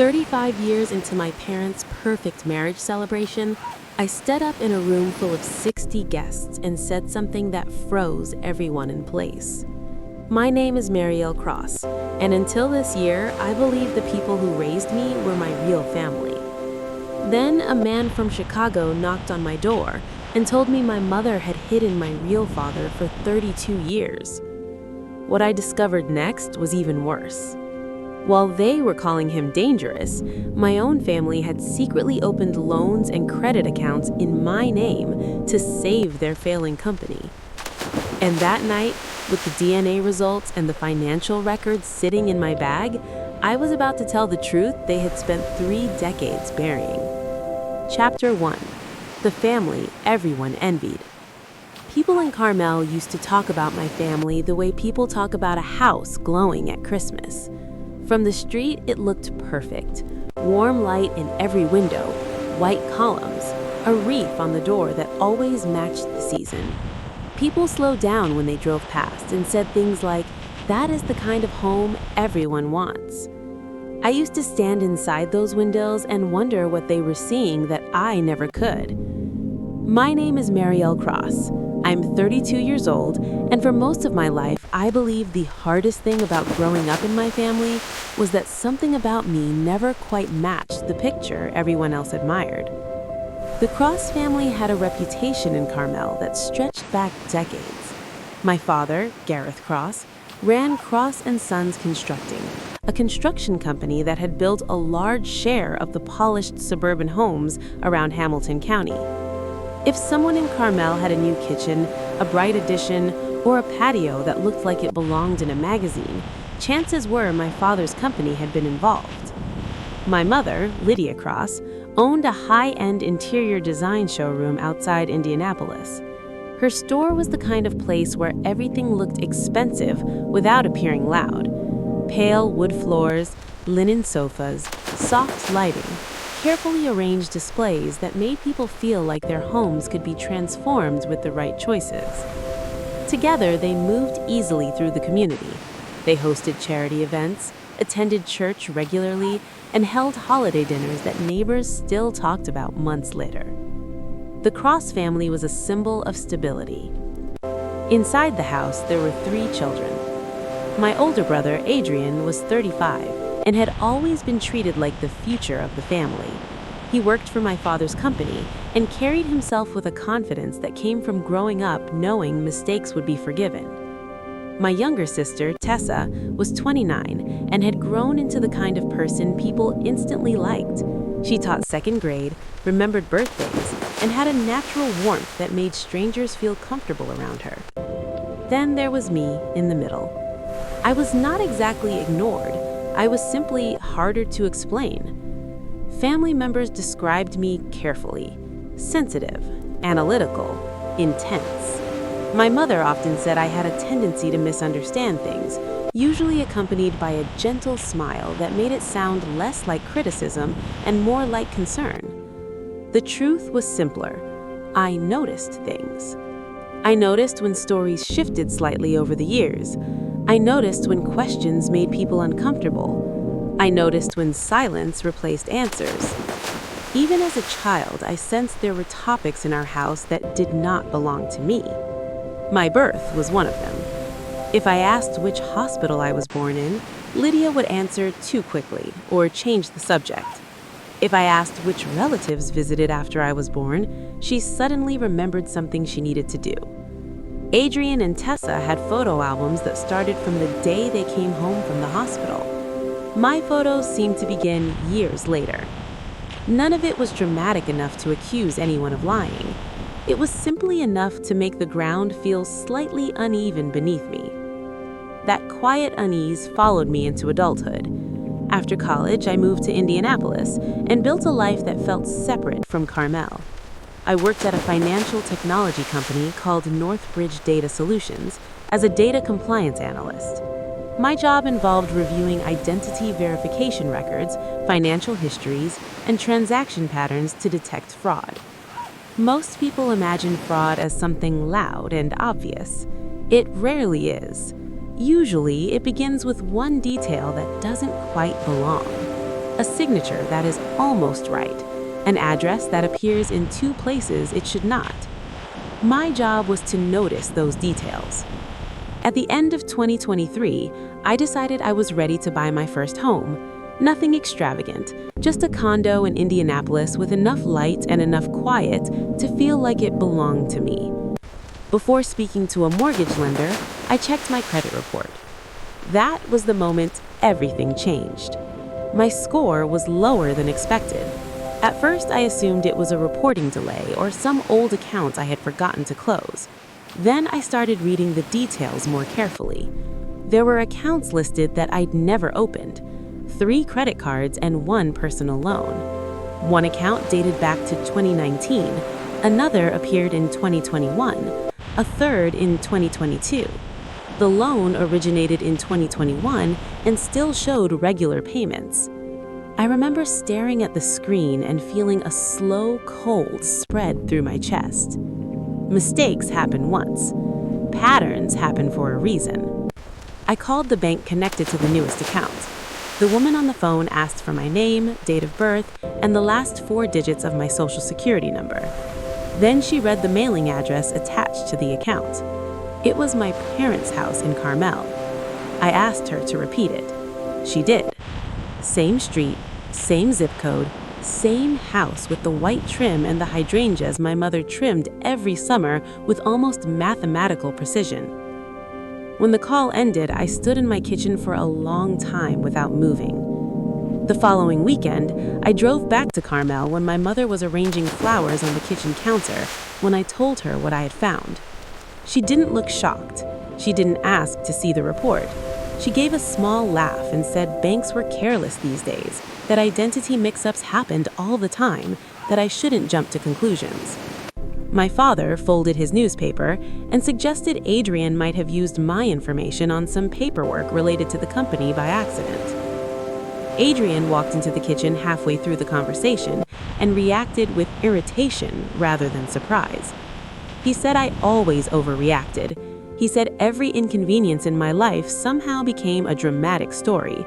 35 years into my parents' perfect marriage celebration, I stood up in a room full of 60 guests and said something that froze everyone in place. My name is Marielle Cross, and until this year, I believed the people who raised me were my real family. Then a man from Chicago knocked on my door and told me my mother had hidden my real father for 32 years. What I discovered next was even worse. While they were calling him dangerous, my own family had secretly opened loans and credit accounts in my name to save their failing company. And that night, with the DNA results and the financial records sitting in my bag, I was about to tell the truth they had spent 3 decades burying. Chapter 1. The family everyone envied. People in Carmel used to talk about my family the way people talk about a house glowing at Christmas. From the street, it looked perfect. Warm light in every window, white columns, a wreath on the door that always matched the season. People slowed down when they drove past and said things like, "That is the kind of home everyone wants." I used to stand inside those windows and wonder what they were seeing that I never could. My name is Marielle Cross. I'm 32 years old, and for most of my life, I believe the hardest thing about growing up in my family was that something about me never quite matched the picture everyone else admired. The Cross family had a reputation in Carmel that stretched back decades. My father, Gareth Cross, ran Cross & Sons Constructing, a construction company that had built a large share of the polished suburban homes around Hamilton County. If someone in Carmel had a new kitchen, a bright addition, or a patio that looked like it belonged in a magazine, chances were my father's company had been involved. My mother, Lydia Cross, owned a high-end interior design showroom outside Indianapolis. Her store was the kind of place where everything looked expensive without appearing loud. Pale wood floors, linen sofas, soft lighting, carefully arranged displays that made people feel like their homes could be transformed with the right choices. Together, they moved easily through the community. They hosted charity events, attended church regularly, and held holiday dinners that neighbors still talked about months later. The Cross family was a symbol of stability. Inside the house, there were 3 children. My older brother, Adrian, was 35 and had always been treated like the future of the family. He worked for my father's company and carried himself with a confidence that came from growing up knowing mistakes would be forgiven. My younger sister, Tessa, was 29 and had grown into the kind of person people instantly liked. She taught 2nd grade, remembered birthdays, and had a natural warmth that made strangers feel comfortable around her. Then there was me in the middle. I was not exactly ignored. I was simply harder to explain. Family members described me carefully, sensitive, analytical, intense. My mother often said I had a tendency to misunderstand things, usually accompanied by a gentle smile that made it sound less like criticism and more like concern. The truth was simpler. I noticed things. I noticed when stories shifted slightly over the years. I noticed when questions made people uncomfortable. I noticed when silence replaced answers. Even as a child, I sensed there were topics in our house that did not belong to me. My birth was one of them. If I asked which hospital I was born in, Lydia would answer too quickly or change the subject. If I asked which relatives visited after I was born, she suddenly remembered something she needed to do. Adrian and Tessa had photo albums that started from the day they came home from the hospital. My photos seemed to begin years later. None of it was dramatic enough to accuse anyone of lying. It was simply enough to make the ground feel slightly uneven beneath me. That quiet unease followed me into adulthood. After college, I moved to Indianapolis and built a life that felt separate from Carmel. I worked at a financial technology company called Northbridge Data Solutions as a data compliance analyst. My job involved reviewing identity verification records, financial histories, and transaction patterns to detect fraud. Most people imagine fraud as something loud and obvious. It rarely is. Usually, it begins with one detail that doesn't quite belong. a signature that is almost right, an address that appears in two places it should not. My job was to notice those details. At the end of 2023, I decided I was ready to buy my first home. Nothing extravagant, just a condo in Indianapolis with enough light and enough quiet to feel like it belonged to me. Before speaking to a mortgage lender, I checked my credit report. That was the moment everything changed. My score was lower than expected. At first, I assumed it was a reporting delay or some old account I had forgotten to close. Then I started reading the details more carefully. There were accounts listed that I'd never opened, 3 credit cards and 1 personal loan. One account dated back to 2019, another appeared in 2021, a third in 2022. The loan originated in 2021 and still showed regular payments. I remember staring at the screen and feeling a slow cold spread through my chest. Mistakes happen once. Patterns happen for a reason. I called the bank connected to the newest account. The woman on the phone asked for my name, date of birth, and the last 4 digits of my social security number. Then she read the mailing address attached to the account. It was my parents' house in Carmel. I asked her to repeat it. She did. Same street, same zip code, same house with the white trim and the hydrangeas my mother trimmed every summer with almost mathematical precision. When the call ended, I stood in my kitchen for a long time without moving. The following weekend, I drove back to Carmel when my mother was arranging flowers on the kitchen counter when I told her what I had found. She didn't look shocked. She didn't ask to see the report. She gave a small laugh and said banks were careless these days, that identity mix-ups happened all the time, that I shouldn't jump to conclusions. My father folded his newspaper and suggested Adrian might have used my information on some paperwork related to the company by accident. Adrian walked into the kitchen halfway through the conversation and reacted with irritation rather than surprise. He said I always overreacted. He said every inconvenience in my life somehow became a dramatic story.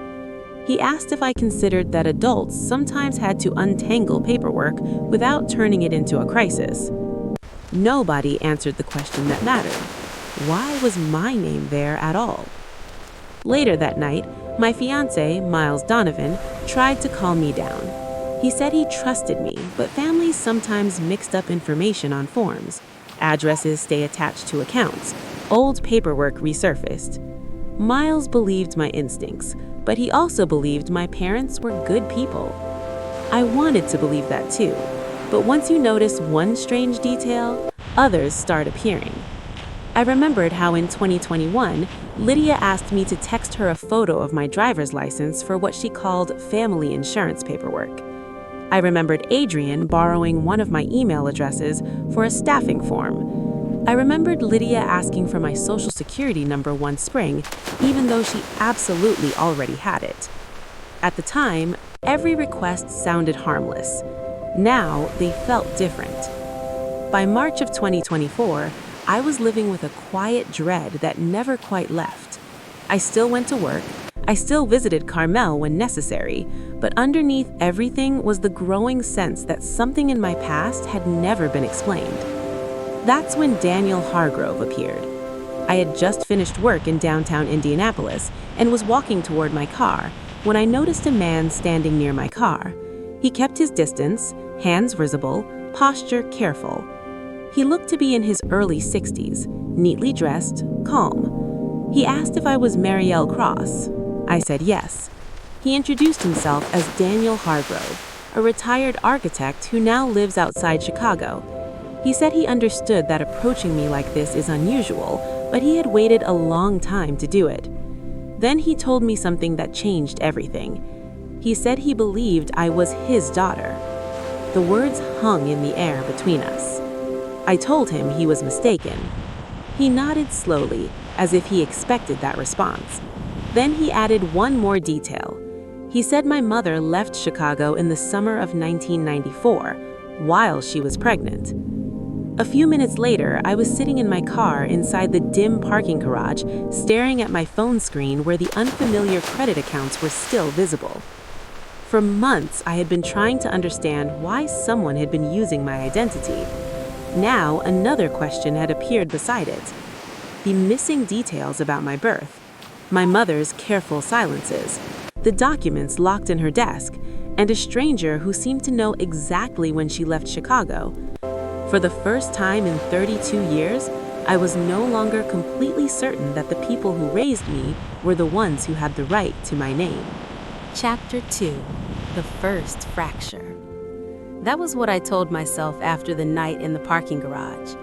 He asked if I considered that adults sometimes had to untangle paperwork without turning it into a crisis. Nobody answered the question that mattered. Why was my name there at all? Later that night, my fiancé, Miles Donovan, tried to calm me down. He said he trusted me, but families sometimes mixed up information on forms. Addresses stay attached to accounts. Old paperwork resurfaced. Miles believed my instincts, but he also believed my parents were good people. I wanted to believe that too, but once you notice one strange detail, others start appearing. I remembered how in 2021, Lydia asked me to text her a photo of my driver's license for what she called family insurance paperwork. I remembered Adrian borrowing one of my email addresses for a staffing form. I remembered Lydia asking for my social security number one spring, even though she absolutely already had it. At the time, every request sounded harmless. Now, they felt different. By March of 2024, I was living with a quiet dread that never quite left. I still went to work, I still visited Carmel when necessary, but underneath everything was the growing sense that something in my past had never been explained. That's when Daniel Hargrove appeared. I had just finished work in downtown Indianapolis and was walking toward my car when I noticed a man standing near my car. He kept his distance, hands visible, posture careful. He looked to be in his early 60s, neatly dressed, calm. He asked if I was Marielle Cross. I said yes. He introduced himself as Daniel Hargrove, a retired architect who now lives outside Chicago. He said he understood that approaching me like this is unusual, but he had waited a long time to do it. Then he told me something that changed everything. He said he believed I was his daughter. The words hung in the air between us. I told him he was mistaken. He nodded slowly, as if he expected that response. Then he added one more detail. He said my mother left Chicago in the summer of 1994, while she was pregnant. A few minutes later, I was sitting in my car inside the dim parking garage, staring at my phone screen where the unfamiliar credit accounts were still visible. For months, I had been trying to understand why someone had been using my identity. Now, another question had appeared beside it. The missing details about my birth, my mother's careful silences, the documents locked in her desk, and a stranger who seemed to know exactly when she left Chicago. For the first time in 32 years, I was no longer completely certain that the people who raised me were the ones who had the right to my name. Chapter 2: The First Fracture. That was what I told myself after the night in the parking garage.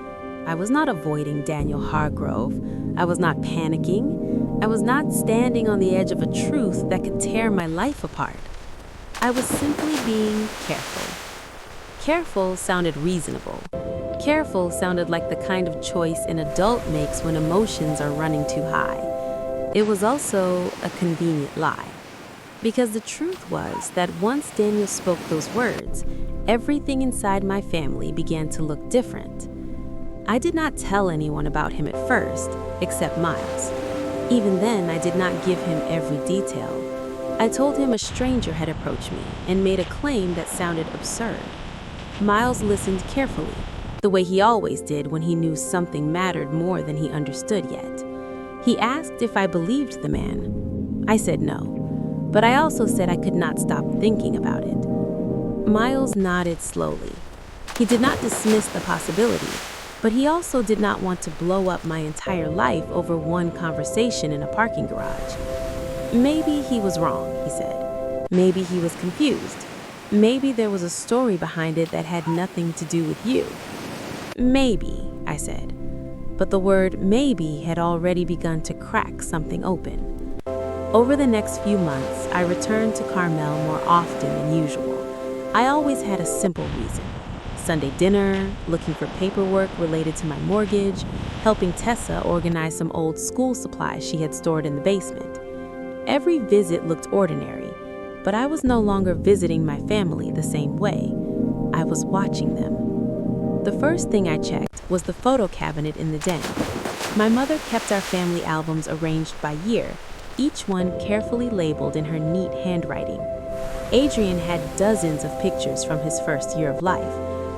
I was not avoiding Daniel Hargrove. I was not panicking. I was not standing on the edge of a truth that could tear my life apart. I was simply being careful. Careful sounded reasonable. Careful sounded like the kind of choice an adult makes when emotions are running too high. It was also a convenient lie. Because the truth was that once Daniel spoke those words, everything inside my family began to look different. I did not tell anyone about him at first, except Miles. Even then, I did not give him every detail. I told him a stranger had approached me and made a claim that sounded absurd. Miles listened carefully, the way he always did when he knew something mattered more than he understood yet. He asked if I believed the man. I said no, but I also said I could not stop thinking about it. Miles nodded slowly. He did not dismiss the possibility, but he also did not want to blow up my entire life over one conversation in a parking garage. Maybe he was wrong, he said. Maybe he was confused. Maybe there was a story behind it that had nothing to do with you. Maybe, I said. But the word maybe had already begun to crack something open. Over the next few months, I returned to Carmel more often than usual. I always had a simple reason. Sunday dinner, looking for paperwork related to my mortgage, helping Tessa organize some old school supplies she had stored in the basement. Every visit looked ordinary, but I was no longer visiting my family the same way. I was watching them. The first thing I checked was the photo cabinet in the den. My mother kept our family albums arranged by year, each one carefully labeled in her neat handwriting. Adrian had dozens of pictures from his first year of life.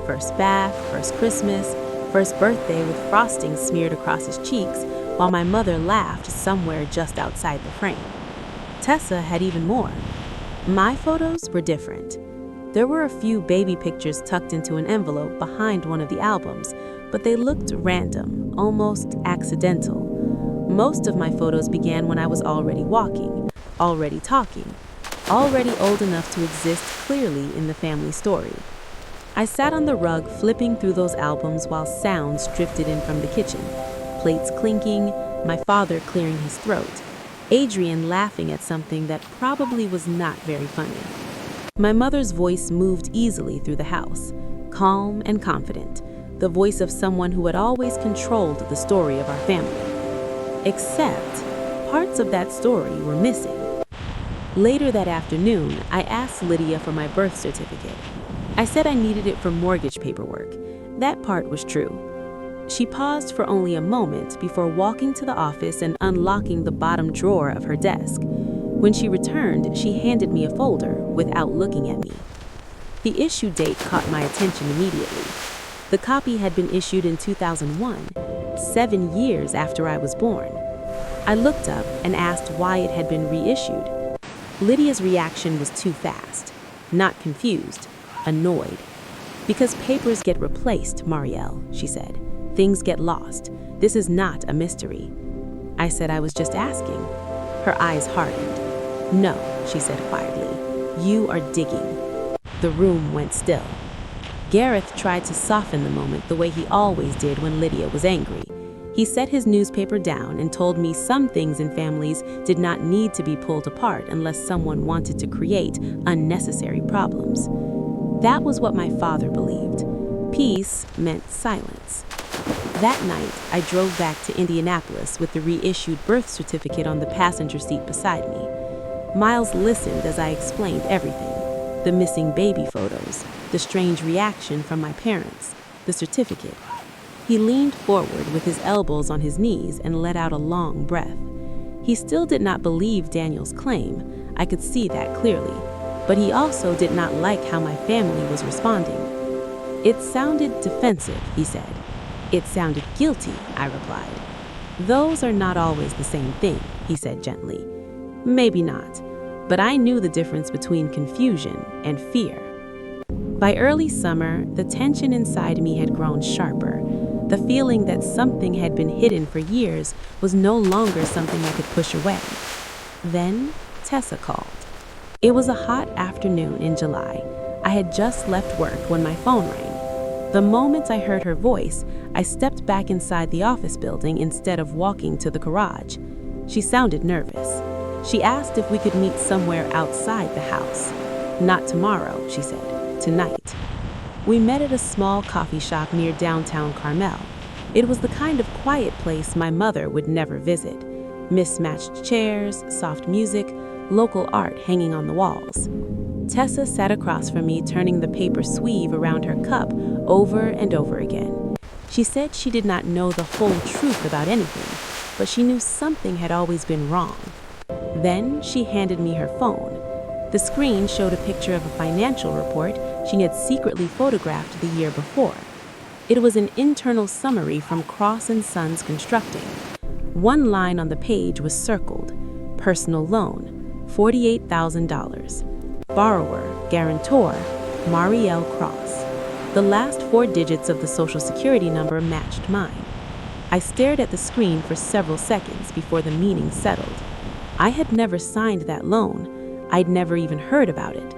First bath, first Christmas, first birthday with frosting smeared across his cheeks, while my mother laughed somewhere just outside the frame. Tessa had even more. My photos were different. There were a few baby pictures tucked into an envelope behind one of the albums, but they looked random, almost accidental. Most of my photos began when I was already walking, already talking, already old enough to exist clearly in the family story. I sat on the rug flipping through those albums while sounds drifted in from the kitchen. Plates clinking, my father clearing his throat, Adrian laughing at something that probably was not very funny. My mother's voice moved easily through the house, calm and confident, the voice of someone who had always controlled the story of our family. Except, parts of that story were missing. Later that afternoon, I asked Lydia for my birth certificate. I said I needed it for mortgage paperwork. That part was true. She paused for only a moment before walking to the office and unlocking the bottom drawer of her desk. When she returned, she handed me a folder without looking at me. The issue date caught my attention immediately. The copy had been issued in 2001, 7 years after I was born. I looked up and asked why it had been reissued. Lydia's reaction was too fast. Not confused, annoyed. Because papers get replaced, Marielle, she said. Things get lost. This is not a mystery. I said I was just asking. Her eyes hardened. No, she said quietly. You are digging. The room went still. Gareth tried to soften the moment the way he always did when Lydia was angry. He set his newspaper down and told me some things in families did not need to be pulled apart unless someone wanted to create unnecessary problems. That was what my father believed. Peace meant silence. That night, I drove back to Indianapolis with the reissued birth certificate on the passenger seat beside me. Miles listened as I explained everything. The missing baby photos, the strange reaction from my parents, the certificate. He leaned forward with his elbows on his knees and let out a long breath. He still did not believe Daniel's claim. I could see that clearly. but he also did not like how my family was responding. "It sounded defensive," he said. "It sounded guilty," I replied. "Those are not always the same thing," he said gently. "Maybe not, but I knew the difference between confusion and fear." By early summer, the tension inside me had grown sharper. The feeling that something had been hidden for years was no longer something I could push away. Then Tessa called. It was a hot afternoon in July. I had just left work when my phone rang. The moment I heard her voice, I stepped back inside the office building instead of walking to the garage. She sounded nervous. She asked if we could meet somewhere outside the house. "Not tomorrow," she said. "Tonight." We met at a small coffee shop near downtown Carmel. It was the kind of quiet place my mother would never visit. Mismatched chairs, soft music, local art hanging on the walls. Tessa sat across from me, turning the paper sleeve around her cup over and over again. She said she did not know the whole truth about anything, but she knew something had always been wrong. Then she handed me her phone. The screen showed a picture of a financial report she had secretly photographed the year before. It was an internal summary from Cross & Sons Constructing. One line on the page was circled: personal loan, $48,000. Borrower, guarantor, Marielle Cross. The last 4 digits of the Social Security number matched mine. I stared at the screen for several seconds before the meaning settled. I had never signed that loan. I'd never even heard about it.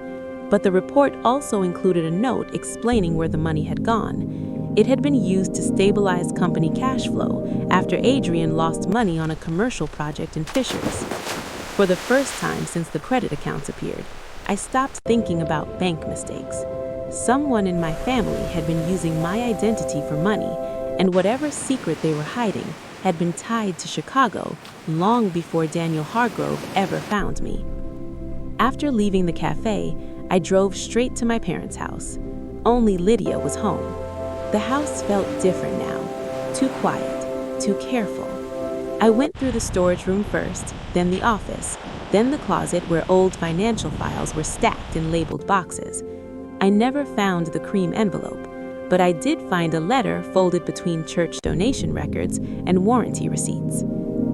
But the report also included a note explaining where the money had gone. It had been used to stabilize company cash flow after Adrian lost money on a commercial project in Fishers. For the first time since the credit accounts appeared, I stopped thinking about bank mistakes. Someone in my family had been using my identity for money, and whatever secret they were hiding had been tied to Chicago long before Daniel Hargrove ever found me. After leaving the cafe, I drove straight to my parents' house. Only Lydia was home. The house felt different now, too quiet, too careful. I went through the storage room first, then the office, then the closet where old financial files were stacked in labeled boxes. I never found the cream envelope, but I did find a letter folded between church donation records and warranty receipts.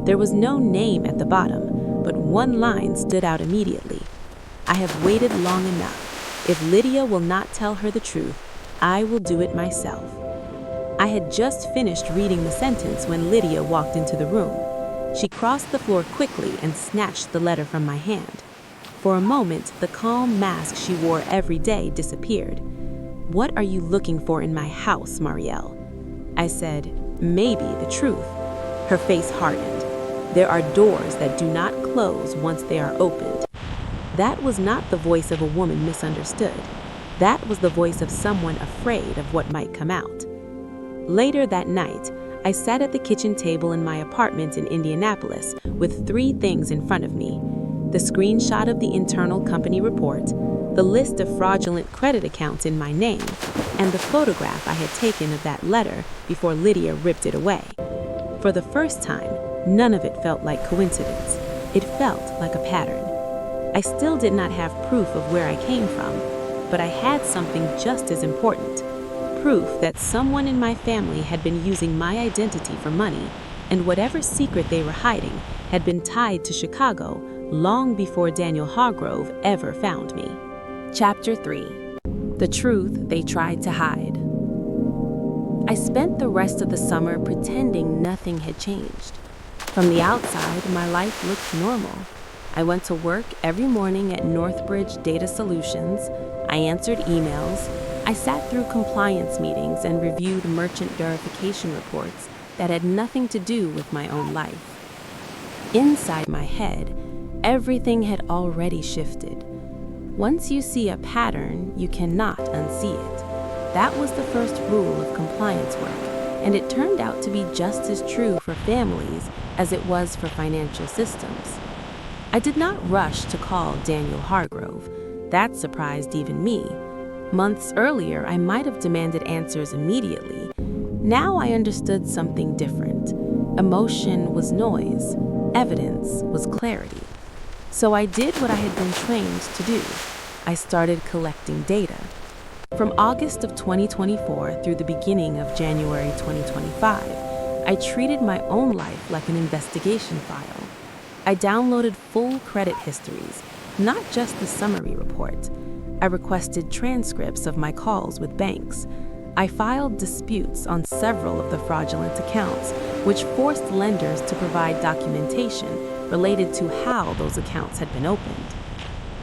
There was no name at the bottom, but one line stood out immediately. "I have waited long enough. If Lydia will not tell her the truth, I will do it myself." I had just finished reading the sentence when Lydia walked into the room. She crossed the floor quickly and snatched the letter from my hand. For a moment, the calm mask she wore every day disappeared. "What are you looking for in my house, Marielle?" I said, "Maybe the truth." Her face hardened. "There are doors that do not close once they are opened." That was not the voice of a woman misunderstood. That was the voice of someone afraid of what might come out. Later that night, I sat at the kitchen table in my apartment in Indianapolis with 3 things in front of me: the screenshot of the internal company report, the list of fraudulent credit accounts in my name, and the photograph I had taken of that letter before Lydia ripped it away. For the first time, none of it felt like coincidence. It felt like a pattern. I still did not have proof of where I came from, but I had something just as important: proof that someone in my family had been using my identity for money, and whatever secret they were hiding had been tied to Chicago long before Daniel Hargrove ever found me. Chapter 3. The Truth They Tried to Hide. I spent the rest of the summer pretending nothing had changed. From the outside, my life looked normal. I went to work every morning at Northbridge Data Solutions. I answered emails. I sat through compliance meetings and reviewed merchant verification reports that had nothing to do with my own life. Inside my head, everything had already shifted. Once you see a pattern, you cannot unsee it. That was the first rule of compliance work, and it turned out to be just as true for families as it was for financial systems. I did not rush to call Daniel Hargrove. That surprised even me. Months earlier, I might have demanded answers immediately. Now I understood something different. Emotion was noise. Evidence was clarity. So I did what I had been trained to do. I started collecting data. From August of 2024 through the beginning of January 2025, I treated my own life like an investigation file. I downloaded full credit histories, not just the summary report. I requested transcripts of my calls with banks. I filed disputes on several of the fraudulent accounts, which forced lenders to provide documentation related to how those accounts had been opened.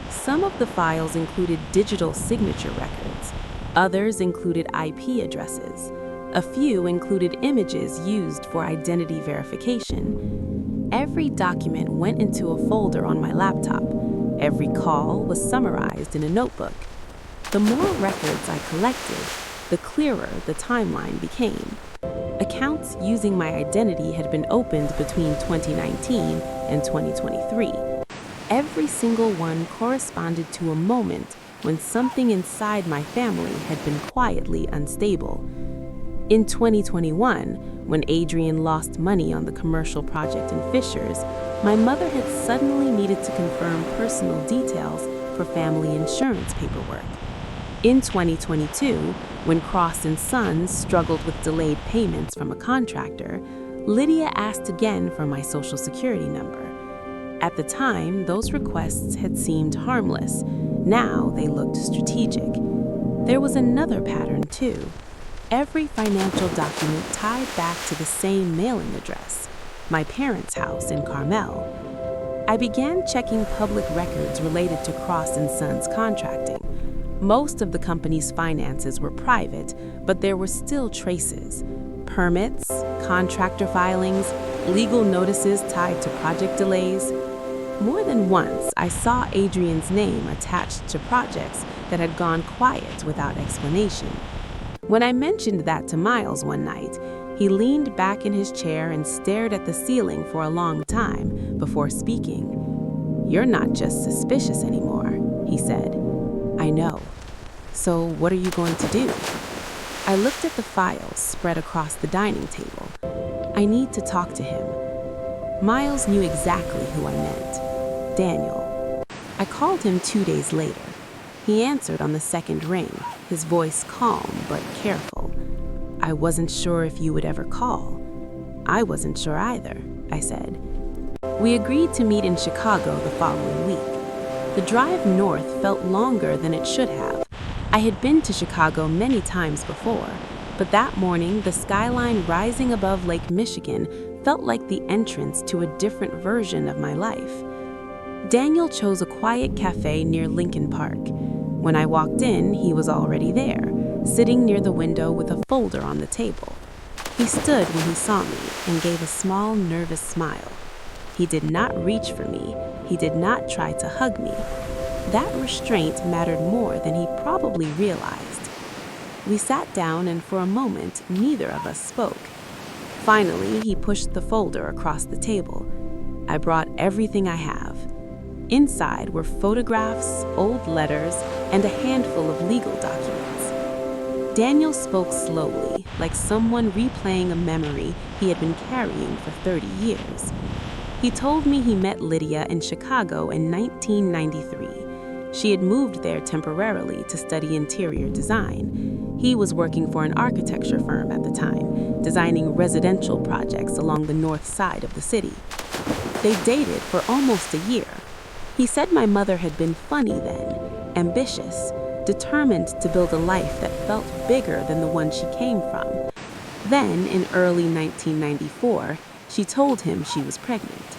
Some of the files included digital signature records. Others included IP addresses. A few included images used for identity verification. Every document went into a folder on my laptop. Every call was summarized in a notebook. The more records I collected, the clearer the timeline became. Accounts using my identity had been opened between 2019 and 2023. Every single one corresponded to a moment when something inside my family had been quietly unstable. In 2021, when Adrian lost money on the commercial project in Fishers, my mother had suddenly needed to confirm personal details for family insurance paperwork. In 2022, when Cross & Sons struggled with delayed payments from a contractor, Lydia asked again for my social security number. At the time, those requests had seemed harmless. Now they looked strategic. There was another pattern, too. Every financial document tied back to the same mailing address, my parents' house in Carmel. I began checking public records related to Cross & Sons contracting. Most of the company's finances were private, but there were still traces. Permits, contractor filings, legal notices tied to project delays. More than once, I saw Adrian's name attached to projects that had gone quiet without explanation. When I mentioned that to Miles one night, he leaned back in his chair and stared at the ceiling for a long time before speaking. "You're not just suspicious anymore," he said. "I know. So what are you going to do?" I looked at the files spread across the dining table. "I need to talk to him." Miles knew exactly who I meant. Daniel. I called him 2 days later. He answered on the second ring, his voice calm but careful. "I wasn't sure if you would ever call." "I wasn't sure either," I said. We agreed to meet in Chicago the following week. The drive north felt longer than it should have. I had been to Chicago many times before, but that morning the skyline rising above Lake Michigan felt like the entrance to a different version of my life. Daniel chose a quiet cafe near Lincoln Park. When I walked in, he was already there, sitting near the window with a folder on the table. He stood when he saw me and gave a small, nervous smile. He did not reach for me. He did not try to hug me. That restraint mattered more than he probably realized. We sat down, and for a moment, neither of us spoke. Finally, he pushed the folder across the table. "I brought everything I have." Inside were photographs, old letters, and a handful of legal documents. Daniel spoke slowly, like someone replaying a memory he had been carrying for 30 years. He told me he met Lydia in Chicago in 1993. She had moved there temporarily to study interior design. He was working for an architecture firm at the time, designing residential projects along the north side of the city. They dated for almost a year. He said my mother had been funny then, ambitious, determined to build a life that felt bigger than the one she came from. Then, in early 1994, she told him she was pregnant.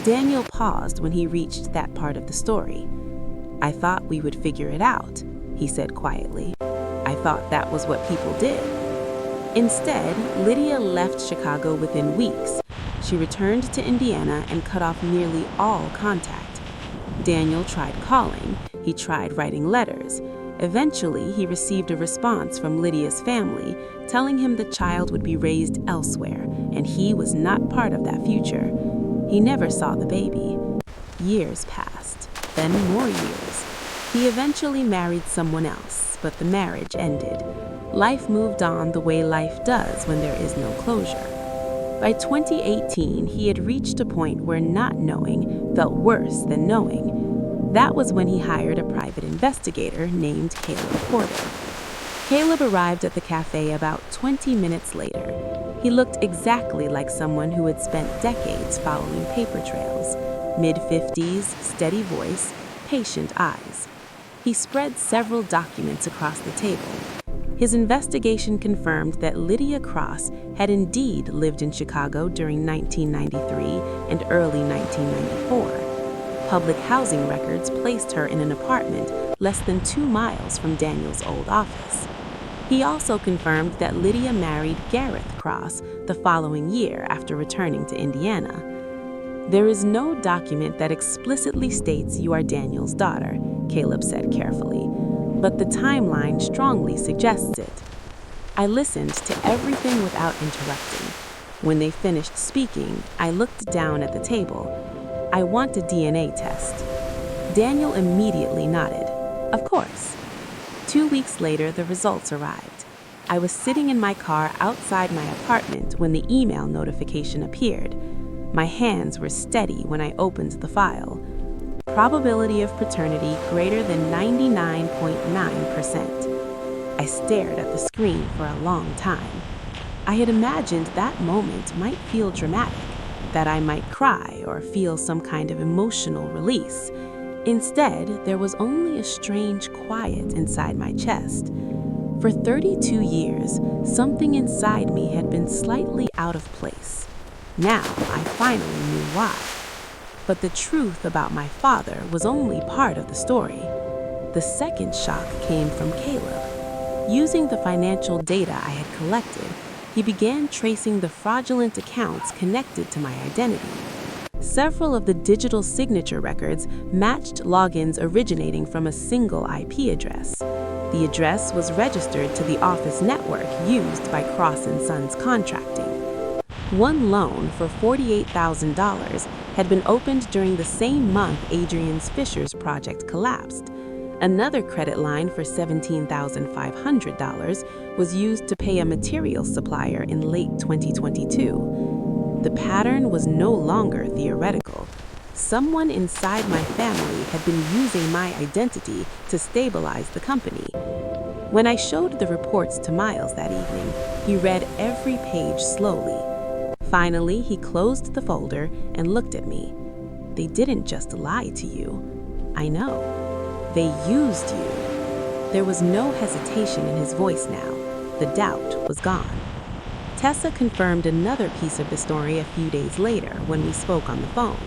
Daniel paused when he reached that part of the story. "I thought we would figure it out," he said quietly. "I thought that was what people did." Instead, Lydia left Chicago within weeks. She returned to Indiana and cut off nearly all contact. Daniel tried calling. He tried writing letters. Eventually, he received a response from Lydia's family telling him the child would be raised elsewhere, and he was not part of that future. He never saw the baby. Years passed, then more years. He eventually married someone else, but the marriage ended. Life moved on the way life does when there is no closure. By 2018, he had reached a point where not knowing felt worse than knowing. That was when he hired a private investigator named Caleb Porter. Caleb arrived at the cafe about 20 minutes later. He looked exactly like someone who had spent decades following paper trails. Mid-50s, steady voice, patient eyes. He spread several documents across the table. His investigation confirmed that Lydia Cross had indeed lived in Chicago during 1993 and early 1994. Public housing records placed her in an apartment less than 2 miles from Daniel's old office. He also confirmed that Lydia married Gareth Cross the following year after returning to Indiana. "There is no document that explicitly states you are Daniel's daughter," Caleb said carefully, "but the timeline strongly suggests it." I listened to everything without interrupting. When they finished speaking, I looked down at the table. "I want a DNA test." Daniel immediately nodded. "Of course." 2 weeks later, the results arrived. I was sitting in my car outside my apartment when the email notification appeared. My hands were steady when I opened the file. Probability of paternity greater than 99.9%. I stared at the screen for a long time. I had imagined that moment might feel dramatic, that I might cry or feel some kind of emotional release. Instead, there was only a strange quiet inside my chest. For 32 years, something inside me had been slightly out of place. Now, I finally knew why. But the truth about my father was only part of the story. The second shock came from Caleb. Using the financial data I had collected, he began tracing the fraudulent accounts connected to my identity. Several of the digital signature records matched logins originating from a single IP address. The address was registered to the office network used by Cross & Sons Contracting. One loan for $48,000 had been opened during the same month Adrian's Fisher's project collapsed. Another credit line for $17,500 was used to pay a materials supplier in late 2022. The pattern was no longer theoretical. Someone inside my family had been using my identity to stabilize the company. When I showed the reports to Miles that evening, he read every page slowly. Finally, he closed the folder and looked at me. "They didn't just lie to you. I know. They used you." There was no hesitation in his voice now. The doubt was gone. Tessa confirmed another piece of the story a few days later when we spoke on the phone.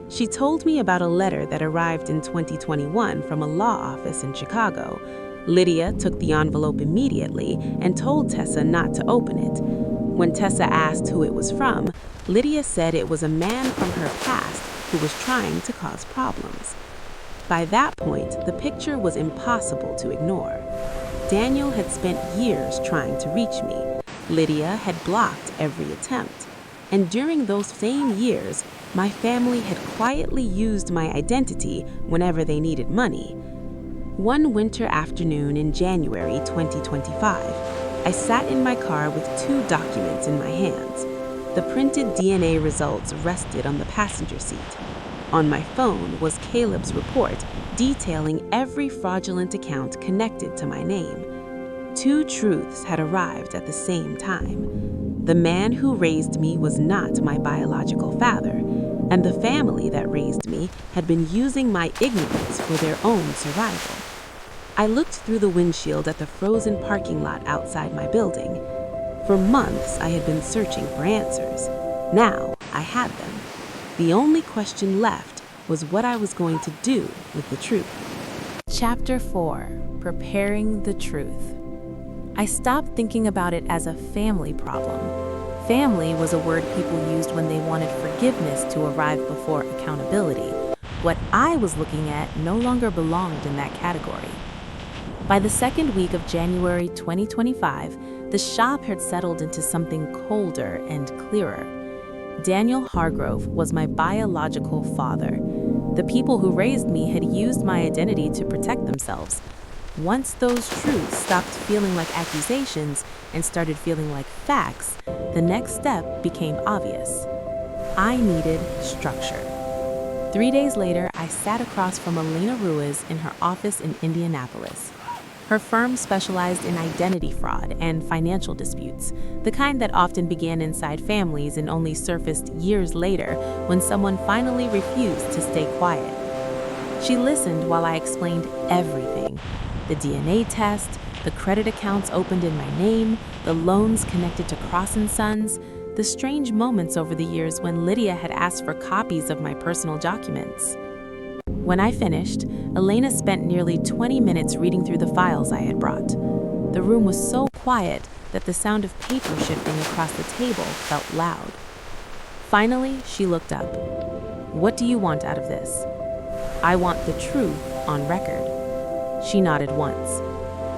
She told me about a letter that arrived in 2021 from a law office in Chicago. Lydia took the envelope immediately and told Tessa not to open it. When Tessa asked who it was from, Lydia said it was a man from her past who was trying to cause problems. By that point, the picture was impossible to ignore. Daniel had spent years trying to reach me. Lydia had blocked every attempt. And during those same years, my family had quietly used my identity whenever they needed money. One winter afternoon in January 2025, I sat in my car with 2 documents in my hands. The printed DNA results rested on the passenger seat. On my phone was Caleb's report detailing every fraudulent account connected to my name. 2 truths had arrived at the same time. The man who raised me was not my biological father, and the family that raised me had been using my ignorance for their own survival. I looked through the windshield at the frozen parking lot outside my building. For months, I had been searching for answers. Now, I had them. The only question left was what I was going to do with the truth. Chapter 4: Preparing the Truth. I stopped thinking about it as a family problem. Family was a word people used when they wanted forgiveness to arrive before accountability. What I was looking at no longer belonged in that category. By the second week of January 2025, the shop had settled into something colder and clearer. Daniel Hargrove was my biological father. The people who raised me had used my identity to protect themselves. Once those truths stopped feeling like accusations and started feeling like facts, the next step became obvious. I needed structure. 3 days later, I sat across from Elena Ruiz in her office in Indianapolis. Her firm specialized in identity fraud and financial disputes, the kind that often began inside families and only surfaced years later when someone finally refused to stay quiet. She listened while I explained everything: the DNA test, the credit accounts opened in my name, the loans connected to Cross & Sons, the strange moments over the years when Lydia had asked for copies of my personal documents. When I finished, Elena spent nearly 20 minutes reading through the files I had brought. The room was so quiet that the sound of paper shifting across the table felt loud. Finally, she looked up. "What do you want out of this?" "I want the truth on record." She nodded once.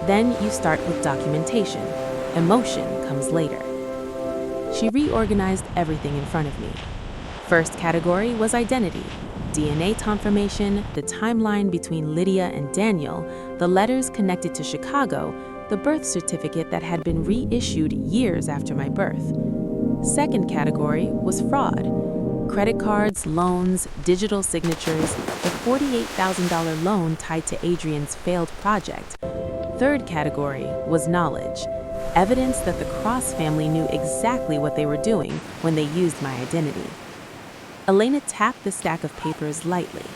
"Then you start with documentation. Emotion comes later." She reorganized everything in front of me. First category was identity. DNA confirmation, the timeline between Lydia and Daniel, the letters connected to Chicago, the birth certificate that had been reissued years after my birth. Second category was fraud. Credit cards, loans, digital signatures, the $48,000 loan tied to Adrian's failed project. Third category was knowledge. Evidence that the Cross family knew exactly what they were doing when they used my identity. Elena tapped the stack of papers lightly.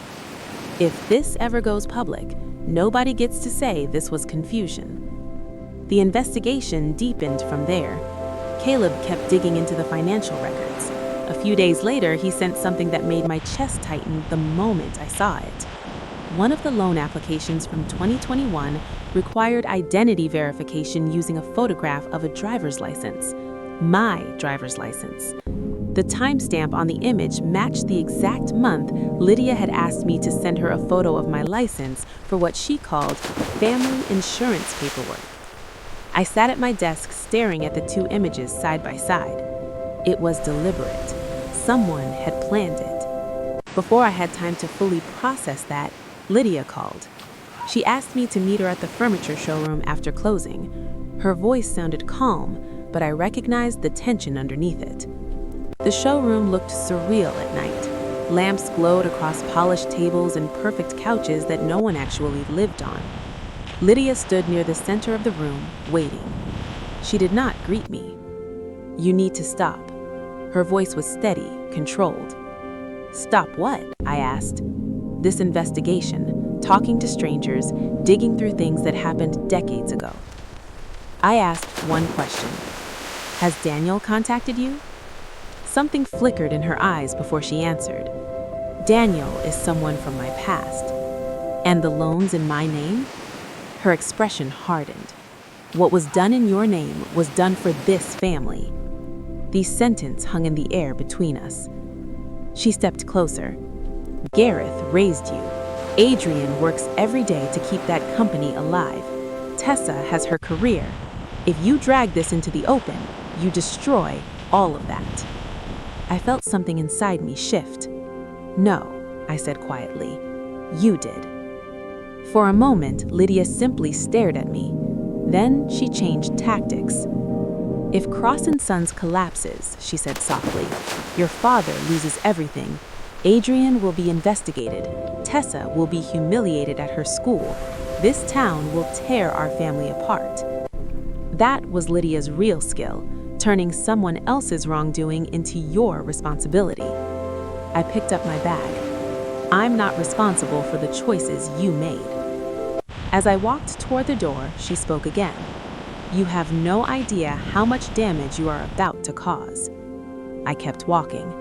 "If this ever goes public, nobody gets to say this was confusion." The investigation deepened from there. Caleb kept digging into the financial records. A few days later, he sent something that made my chest tighten the moment I saw it. One of the loan applications from 2021 required identity verification using a photograph of a driver's license. My driver's license. The timestamp on the image matched the exact month Lydia had asked me to send her a photo of my license for what she called family insurance paperwork. I sat at my desk staring at the two images side by side. It was deliberate. Someone had planned it. Before I had time to fully process that, Lydia called. She asked me to meet her at the furniture showroom after closing. Her voice sounded calm, but I recognized the tension underneath it. The showroom looked surreal at night. Lamps glowed across polished tables and perfect couches that no one actually lived on. Lydia stood near the center of the room, waiting. She did not greet me. "You need to stop." Her voice was steady, controlled. "Stop what?" I asked. "This investigation, talking to strangers, digging through things that happened decades ago." I asked one question. "Has Daniel contacted you?" Something flickered in her eyes before she answered. "Daniel is someone from my past." "And the loans in my name?" Her expression hardened. "What was done in your name was done for this family." The sentence hung in the air between us. She stepped closer. "Gareth raised you. Adrian works every day to keep that company alive. Tessa has her career. If you drag this into the open, you destroy all of that." I felt something inside me shift. "No," I said quietly. "You did." For a moment, Lydia simply stared at me. Then she changed tactics. "If Cross & Sons collapses," she said softly, "your father loses everything. Adrian will be investigated. Tessa will be humiliated at her school. This town will tear our family apart." That was Lydia's real skill, turning someone else's wrongdoing into your responsibility. I picked up my bag. "I'm not responsible for the choices you made." As I walked toward the door, she spoke again. "You have no idea how much damage you are about to cause." I kept walking.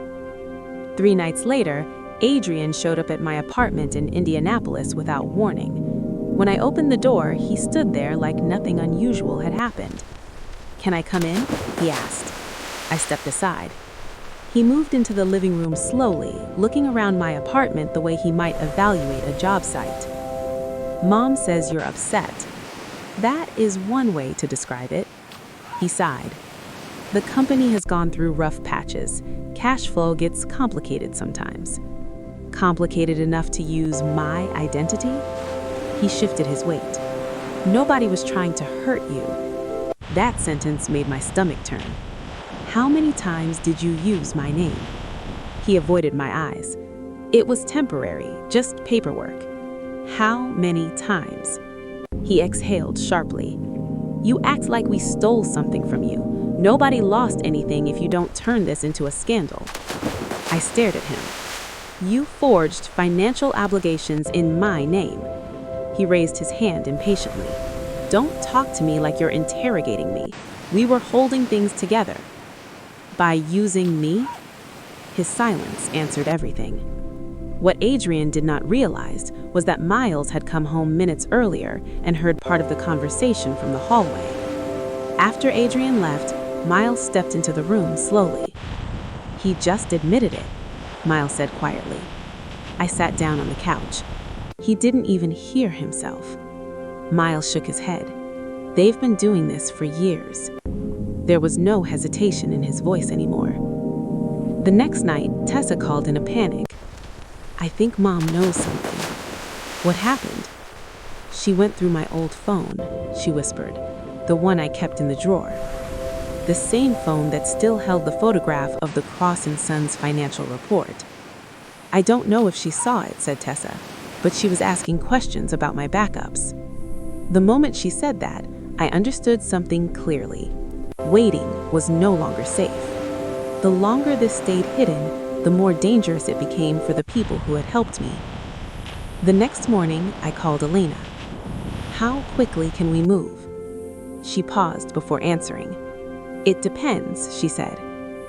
3 nights later, Adrian showed up at my apartment in Indianapolis without warning. When I opened the door, he stood there like nothing unusual had happened. "Can I come in?" he asked. I stepped aside. He moved into the living room slowly, looking around my apartment the way he might evaluate a job site. "Mom says you're upset." That is one way to describe it. He sighed. "The company has gone through rough patches. Cash flow gets complicated sometimes." "Complicated enough to use my identity?" He shifted his weight. "Nobody was trying to hurt you." That sentence made my stomach turn. "How many times did you use my name?" He avoided my eyes. It was temporary, just paperwork. How many times? He exhaled sharply. You act like we stole something from you. Nobody lost anything if you don't turn this into a scandal. I stared at him. You forged financial obligations in my name. He raised his hand impatiently. Don't talk to me like you're interrogating me. We were holding things together. By using me? His silence answered everything. What Adrian did not realize was that Miles had come home minutes earlier and heard part of the conversation from the hallway. After Adrian left, Miles stepped into the room slowly. He just admitted it, Miles said quietly. I sat down on the couch. He didn't even hear himself. Miles shook his head. They've been doing this for years. There was no hesitation in his voice anymore. The next night, Tessa called in a panic. I think Mom knows something. What happened? She went through my old phone, she whispered, the one I kept in the drawer. The same phone that still held the photograph of the Cross & Sons financial report. I don't know if she saw it, said Tessa, but she was asking questions about my backups. The moment she said that, I understood something clearly. Waiting was no longer safe. The longer this stayed hidden, the more dangerous it became for the people who had helped me. The next morning, I called Elena. How quickly can we move? She paused before answering. It depends, she said.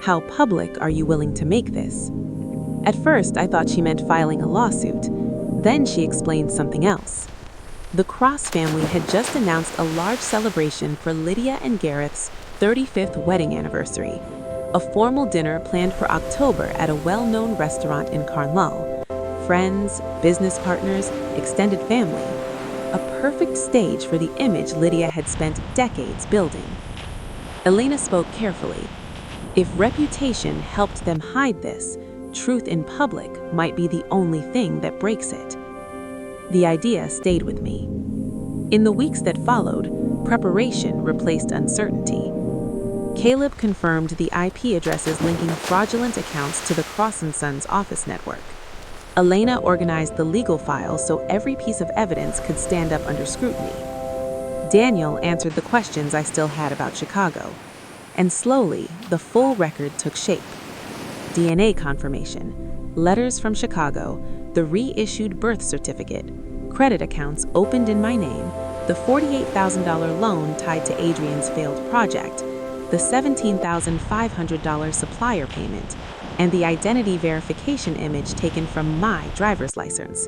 How public are you willing to make this? At first, I thought she meant filing a lawsuit. Then she explained something else. The Cross family had just announced a large celebration for Lydia and Gareth's 35th wedding anniversary, a formal dinner planned for October at a well-known restaurant in Carlisle. Friends, business partners, extended family. A perfect stage for the image Lydia had spent decades building. Elena spoke carefully. If reputation helped them hide this, truth in public might be the only thing that breaks it. The idea stayed with me. In the weeks that followed, preparation replaced uncertainty. Caleb confirmed the IP addresses linking fraudulent accounts to the Cross & Sons office network. Elena organized the legal files so every piece of evidence could stand up under scrutiny. Daniel answered the questions I still had about Chicago. And slowly, the full record took shape. DNA confirmation, letters from Chicago, the reissued birth certificate, credit accounts opened in my name, the $48,000 loan tied to Adrian's failed project, the $17,500 supplier payment, and the identity verification image taken from my driver's license,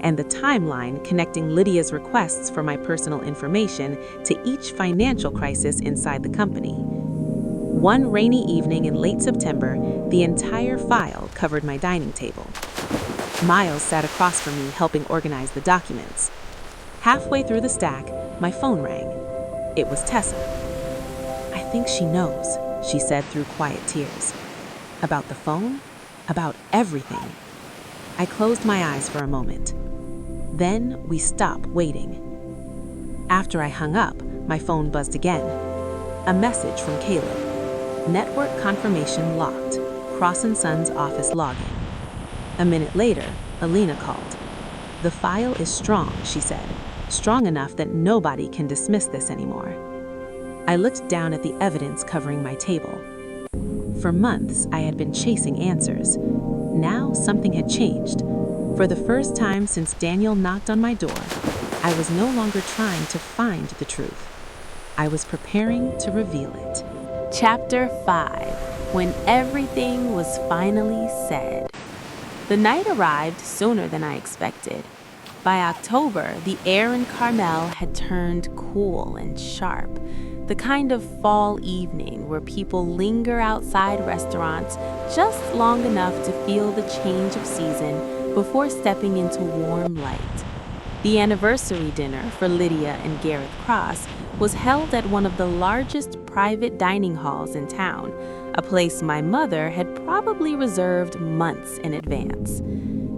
and the timeline connecting Lydia's requests for my personal information to each financial crisis inside the company. One rainy evening in late September, the entire file covered my dining table. Miles sat across from me helping organize the documents. Halfway through the stack, my phone rang. It was Tessa. I think she knows, she said through quiet tears. About the phone? About everything. I closed my eyes for a moment. Then we stopped waiting. After I hung up, my phone buzzed again. A message from Caleb. Network confirmation locked. Cross & Sons office login. A minute later, Elena called. The file is strong, she said. Strong enough that nobody can dismiss this anymore. I looked down at the evidence covering my table. For months, I had been chasing answers. Now something had changed. For the first time since Daniel knocked on my door, I was no longer trying to find the truth. I was preparing to reveal it. Chapter 5. When everything was finally said. The night arrived sooner than I expected. By October, the air in Carmel had turned cool and sharp. The kind of fall evening where people linger outside restaurants just long enough to feel the change of season before stepping into warm light. The anniversary dinner for Lydia and Gareth Cross was held at one of the largest private dining halls in town, a place my mother had probably reserved months in advance.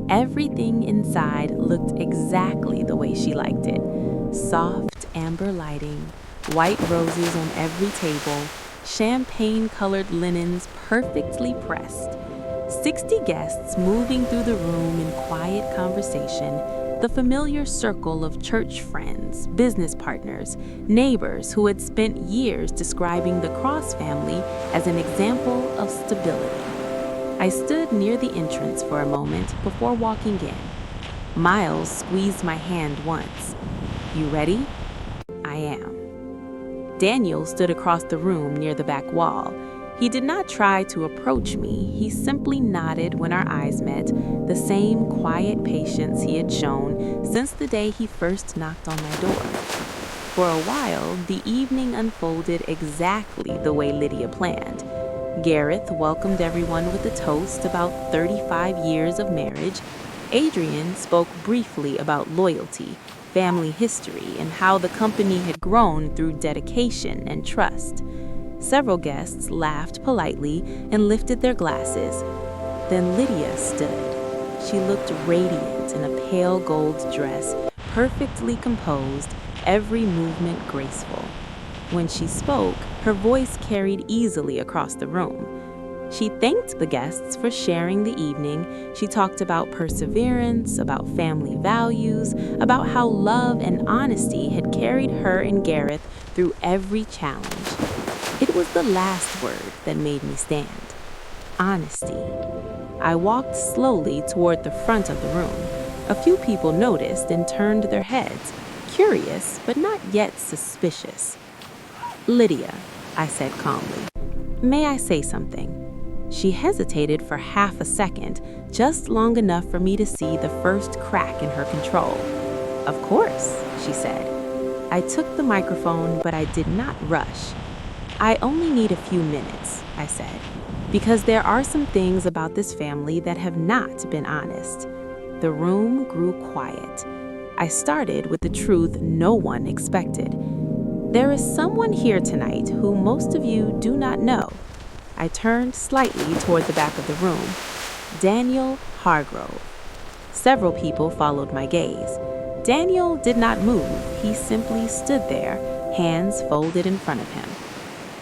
Everything inside looked exactly the way she liked it. Soft amber lighting, white roses on every table, champagne-colored linens perfectly pressed. 60 guests moving through the room in quiet conversation, the familiar circle of church friends, business partners, neighbors who had spent years describing the Cross family as an example of stability. I stood near the entrance for a moment before walking in. Miles squeezed my hand once. "You ready?" "I am." Daniel stood across the room near the back wall. He did not try to approach me. He simply nodded when our eyes met, the same quiet patience he had shown since the day he first knocked on my door. For a while, the evening unfolded exactly the way Lydia planned. Gareth welcomed everyone with a toast about 35 years of marriage. Adrian spoke briefly about loyalty, family history, and how the company had grown through dedication and trust. Several guests laughed politely and lifted their glasses. Then Lydia stood. She looked radiant in a pale gold dress, perfectly composed, every movement graceful. When she spoke, her voice carried easily across the room. She thanked the guests for sharing the evening. She talked about perseverance, about family values, about how love and honesty had carried her and Gareth through every challenge. It was the last word that made me stand. Honesty. I walked slowly toward the front of the room. A few people noticed and turned their heads, curious but not yet suspicious. "Lydia," I said calmly, "may I say something?" She hesitated for half a second, just long enough for me to see the first crack in her control. "Of course," she said. I took the microphone, but I did not rush. "I only need a few minutes," I said, "because there are some things about this family that have not been honest." The room grew quiet. I started with the truth no one expected. "There is someone here tonight who most of you do not know." I turned slightly toward the back of the room. "Daniel Hargrove." Several people followed my gaze. Daniel did not move. He simply stood there, hands folded in front of him.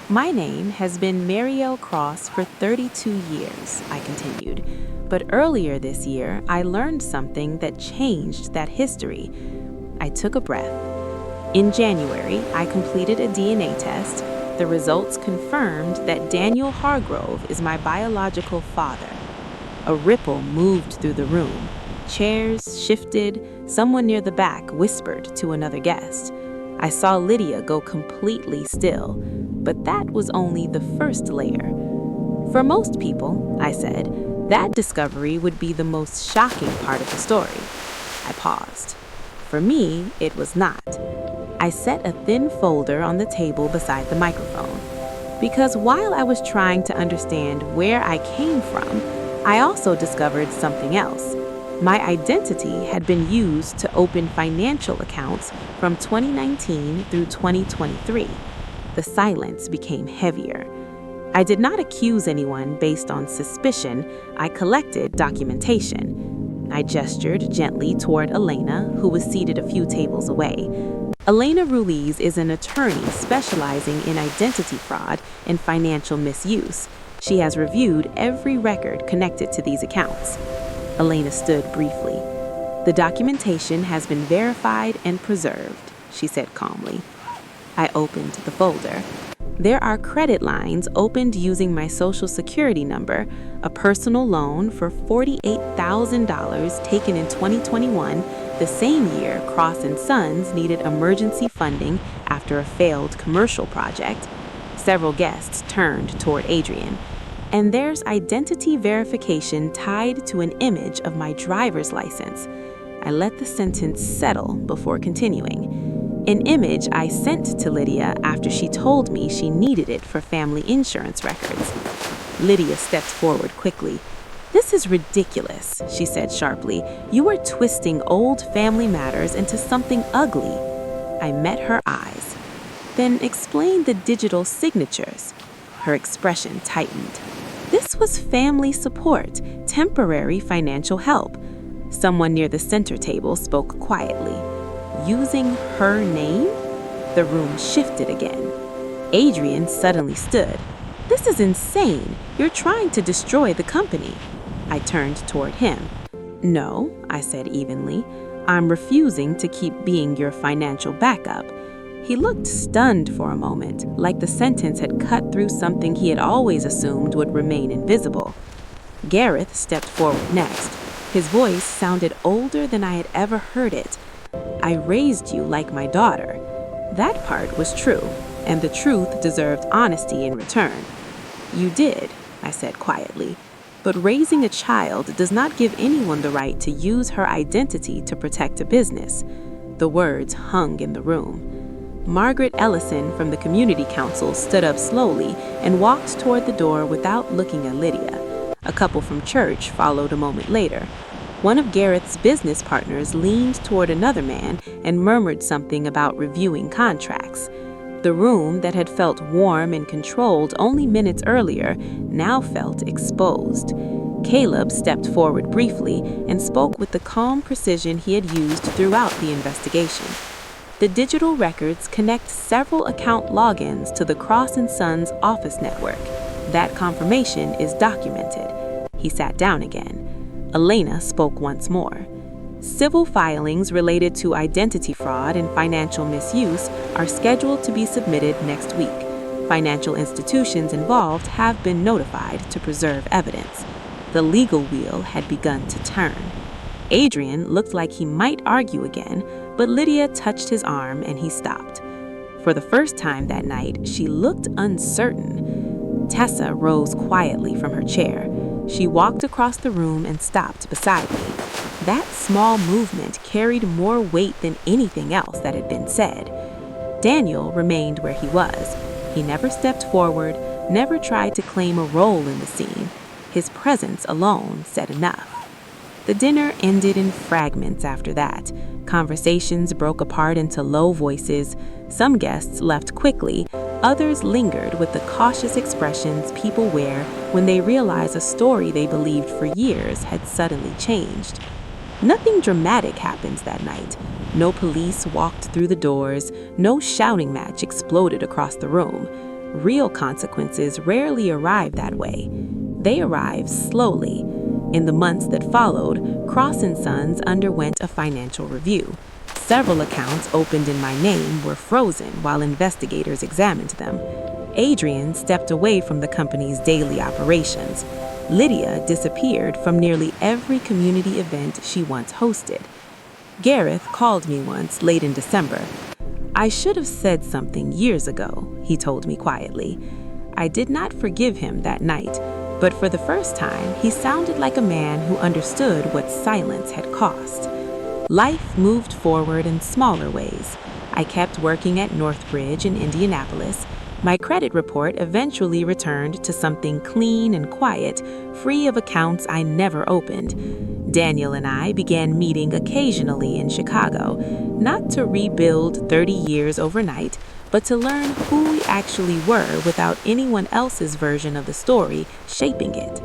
"My name has been Marielle Cross for 32 years, I continued. But earlier this year, I learned something that changed that history. I took a breath. In January, I completed a DNA test. The results confirmed that Daniel Hargrove is my biological father. A ripple moved through the room. Chairs shifted. Someone near the back whispered to another guest. I saw Lydia go completely still, but that was only the first layer. "For most people," I said, "that discovery would be the most shocking part of the story." I paused. For me, it was not. I set a thin folder on the table beside the microphone. Because while I was trying to understand where I came from, I also discovered something else. My identity had been used to open financial accounts from 2019 through 2023. The silence became heavier. I did not accuse anyone based on suspicion. I collected documentation. I gestured gently toward Elena, who was seated a few tables away. Elena Ruiz is an attorney specializing in identity fraud and financial misuse. She has reviewed every record connected to these accounts. Elena stood briefly. "The documentation has been verified and preserved," she said calmly. I opened the folder. There are credit lines opened using my social security number, a personal loan for $48,000 taken in 2021, the same year Cross & Sons needed emergency funding after a failed commercial project. Several guests turned toward Adrian. "And there's identity verification tied to an image of my driver's license." I let the sentence settle before continuing. "An image I sent to Lydia after she told me she needed it for family insurance records." Lydia stepped forward quickly. "This is ridiculous," she said sharply. "You are twisting old family matters into something ugly." I met her eyes. "Then explain the digital signatures." Her expression tightened. This was family support, temporary financial help. Someone near the center table spoke quietly. "Using her name?" The room shifted again. Adrian suddenly stood. "This is insane. You're trying to destroy the company." I turned toward him. "No," I said evenly. "I'm refusing to keep being your financial backup." He looked stunned for a moment, like the sentence had cut through something he had always assumed would remain invisible. Gareth stepped forward next. His voice sounded older than I had ever heard it. "I raised you like my daughter." That part was true, and the truth deserved honesty in return. "You did," I said quietly. "But raising a child does not give anyone the right to use her identity to protect a business." The words hung in the room. Margaret Ellison from the community council stood up slowly and walked toward the door without looking at Lydia. A couple from church followed a moment later. One of Gareth's business partners leaned toward another man and murmured something about reviewing contracts. The room that had felt warm and controlled only minutes earlier now felt exposed. Caleb stepped forward briefly and spoke with the calm precision he had used throughout the investigation. "The digital records connect several account logins to the Cross & Sons office network. That confirmation is documented." He sat down again. Elena spoke once more. "Civil filings related to identity fraud and financial misuse are scheduled to be submitted next week. Financial institutions involved have been notified to preserve evidence." The legal wheel had begun to turn. Adrian looked like he might argue again, but Lydia touched his arm and he stopped. For the first time that night, she looked uncertain. Tessa rose quietly from her chair. She walked across the room and stopped beside me. That small movement carried more weight than anything else that had been said. Daniel remained where he was. He never stepped forward, never tried to claim a role in the scene. His presence alone said enough. The dinner ended in fragments after that. Conversations broke apart into low voices. Some guests left quickly. Others lingered with the cautious expressions people wear when they realize a story they believed for years had suddenly changed. Nothing dramatic happened that night. No police walked through the doors. No shouting match exploded across the room. Real consequences rarely arrive that way. They arrive slowly. In the months that followed, Cross & Sons underwent a financial review. Several accounts opened in my name were frozen while investigators examined them. Adrian stepped away from the company's daily operations. Lydia disappeared from nearly every community event she once hosted. Gareth called me once late in December. "I should have said something years ago," he told me quietly. I did not forgive him that night, but for the first time, he sounded like a man who understood what silence had cost. Life moved forward in smaller ways. I kept working at Northbridge in Indianapolis. My credit report eventually returned to something clean and quiet, free of accounts I never opened. Daniel and I began meeting occasionally in Chicago, not to rebuild 30 years overnight, but to learn who we actually were without anyone else's version of the story shaping it.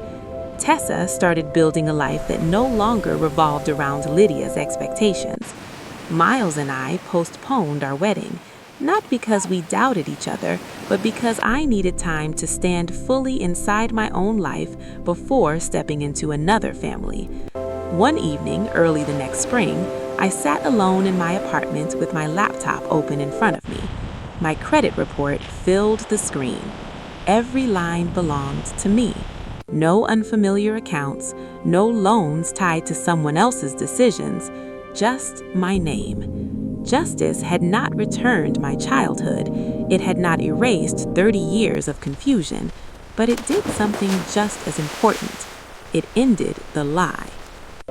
Tessa started building a life that no longer revolved around Lydia's expectations. Miles and I postponed our wedding, not because we doubted each other, but because I needed time to stand fully inside my own life before stepping into another family. One evening, early the next spring, I sat alone in my apartment with my laptop open in front of me. My credit report filled the screen. Every line belonged to me. No unfamiliar accounts, no loans tied to someone else's decisions, just my name. Justice had not returned my childhood. It had not erased 30 years of confusion, but it did something just as important. It ended the lie.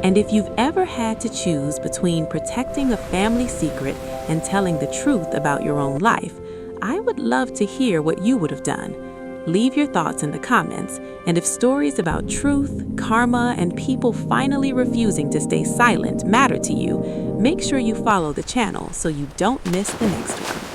And if you've ever had to choose between protecting a family secret and telling the truth about your own life, I would love to hear what you would have done. Leave your thoughts in the comments, and if stories about truth, karma, and people finally refusing to stay silent matter to you, make sure you follow the channel so you don't miss the next one.